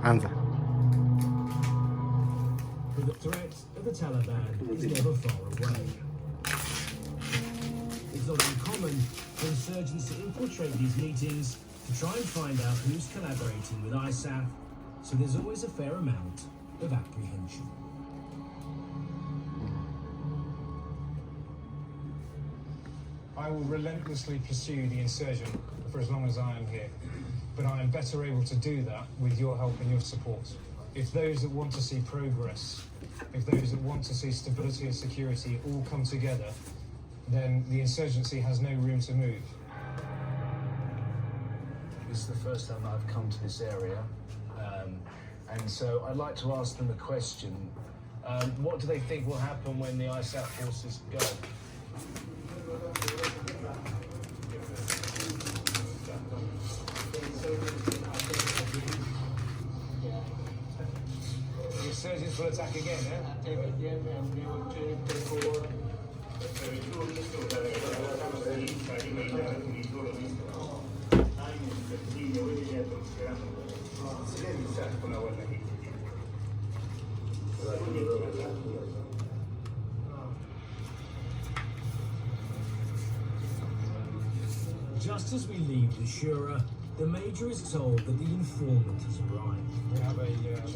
Anza. But the threat of the Taliban is never far away. It's not uncommon for insurgents to infiltrate these meetings to try and find out who's collaborating with ISAF, so there's always a fair amount of apprehension. I will relentlessly pursue the insurgent for as long as I am here, but I am better able to do that with your help and your support. If those that want to see progress, if those that want to see stability and security all come together, then the insurgency has no room to move. This is the first time that I've come to this area, and so I'd like to ask them a question. What do they think will happen when the ISAF forces go? The insurgents will attack again, eh? Attack again, and we will take over. Just as we leave the Shura, the Major is told that the informant has arrived. We have a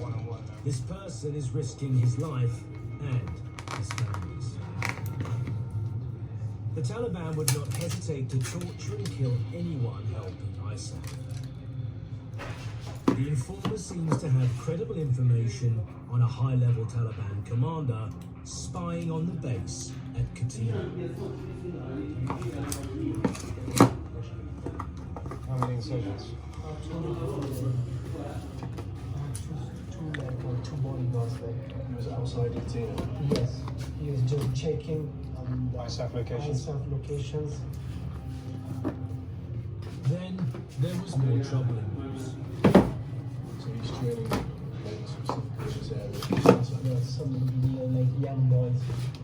one-on-one now. This person is risking his life and his family's. The Taliban would not hesitate to torture and kill anyone helping ISAF. The informer seems to have credible information on a high-level Taliban commander spying on the base at Katina. How many insurgents? Two bodyguards there. He was outside Katina. Yes, he was just checking the ISAF locations. ISAF locations. Then there was more troubling news. So he's training maybe specifically in this area. Yes, some like young boys.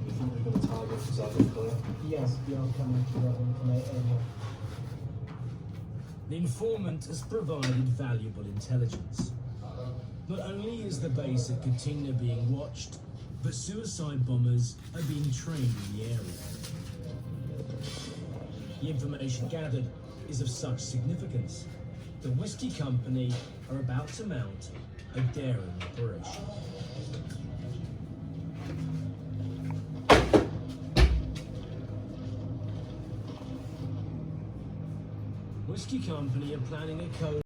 You think they're going to target Zagreb? Yes, they are coming to my area. The informant has provided valuable intelligence. Not only is the base at Katina being watched, but suicide bombers are being trained in the area. The information gathered is of such significance. The Whiskey Company are about to mount a daring operation. Whiskey Company are planning a code